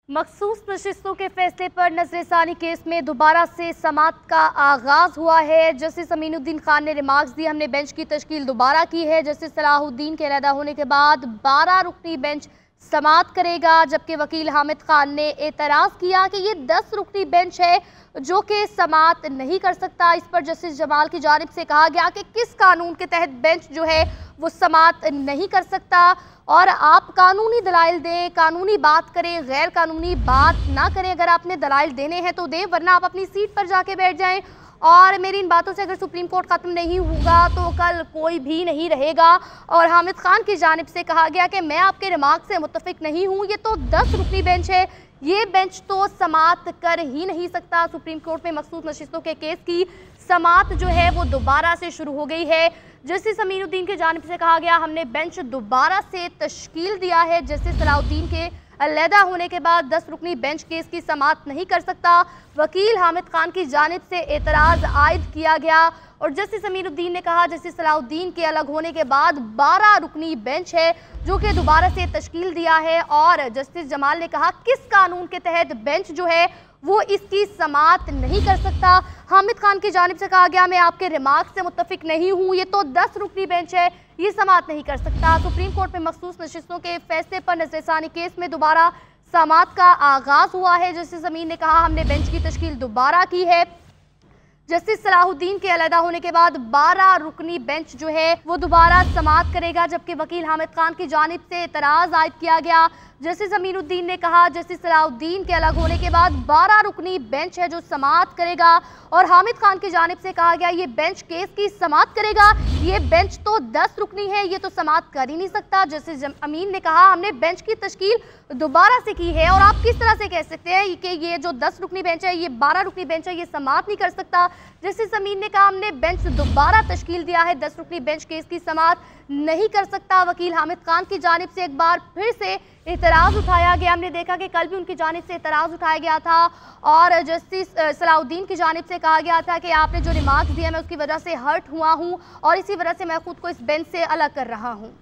मखसूस नशिस्तों के फैसले पर नजरसानी केस में दोबारा से समाअत का आगाज हुआ है। जस्टिस अमीनुद्दीन खान ने रिमार्क्स दिए। हमने बेंच की तश्कील दोबारा की है। जस्टिस सलाहुद्दीन के अलहदा होने के बाद 12 रुकनी बेंच समाअत करेगा, जबकि वकील हामिद खान ने एतराज किया कि ये 10 रुकनी बेंच है जो कि समाअत नहीं कर सकता। इस पर जस्टिस जमाल की जानिब से कहा गया कि किस कानून के तहत बेंच जो है वो समाअत नहीं कर सकता और आप कानूनी दलाइल दें, कानूनी बात करें, गैर कानूनी बात ना करें। अगर आपने दलाइल देने हैं तो दें, वरना आप अपनी सीट पर जाके बैठ जाएं। और मेरी इन बातों से अगर सुप्रीम कोर्ट ख़त्म नहीं होगा तो कल कोई भी नहीं रहेगा। और हामिद खान की जानिब से कहा गया कि मैं आपके रिमार्क से मुत्तफिक नहीं हूँ, ये तो 10 रुकनी बेंच है, ये बेंच तो समाअत कर ही नहीं सकता। सुप्रीम कोर्ट में मखसूस नशिस्तों के केस की समाअत जो है वो दोबारा से शुरू हो गई है। जस्टिस अमीनुद्दीन की जानिब से कहा गया हमने बेंच दोबारा से तश्कील दिया है। जस्टिस सलाहुद्दीन के अलहदा होने के बाद 10 रुकनी बेंच केस की समाअत नहीं कर सकता। वकील हामिद खान की जानिब से एतराज़ आयद किया गया और जस्टिस अमीनुद्दीन ने कहा जस्टिस सलाहुद्दीन के अलग होने के बाद 12 रुकनी बेंच है जो कि दोबारा से तश्कील दिया है। और जस्टिस जमाल ने कहा किस कानून के तहत बेंच जो है वो इसकी समाअत नहीं कर सकता। हामिद खान की जानिब से कहा गया मैं आपके रिमार्क से मुत्तफिक नहीं हूँ, ये तो 10 रुकनी बेंच है, ये समाअत नहीं कर सकता। सुप्रीम कोर्ट में मखसूस नशिस्तों के फैसले पर नजरसानी केस में दोबारा समाअत का आगाज हुआ है। जस्टिस अमीन ने कहा हमने बेंच की तश्कील दोबारा की है। जस्टिस सलाहुद्दीन के अलहदा होने के बाद 12 रुकनी बेंच जो है वो दोबारा समाअत करेगा, जबकि वकील हामिद खान की जानिब से एतराज़ आयद किया गया। जस्टिस अमीनुद्दीन ने कहा जस्टिस सलाहुद्दीन के अलग होने के बाद 12 रुकनी बेंच है जो समाअत करेगा और हामिद खान की जानिब से कहा गया ये बेंच केस की समाअत करेगा, ये बेंच तो 10 रुकनी है, ये तो समाअत कर ही नहीं सकता। जस्टिस अमीन ने कहा हमने बेंच की तश्कील दोबारा से की है और आप किस तरह से कह सकते हैं कि ये जो 10 रुकनी बेंच है, ये 12 रुकनी बेंच है, ये समाअत नहीं कर सकता। जस्टिस अमीन ने कहा हमने बेंच दोबारा तश्कील दिया है, 10 रुकनी बेंच केस की समाअत नहीं कर सकता। वकील हामिद खान की जानिब से एक बार फिर से एतराज़ उठाया गया। हमने देखा कि कल भी उनकी जानिब से एतराज़ उठाया गया था और जस्टिस सलाहुद्दीन की जानिब से कहा गया था कि आपने जो रिमार्क्स दिया मैं उसकी वजह से हर्ट हुआ हूँ और इसी वजह से मैं खुद को इस बेंच से अलग कर रहा हूँ।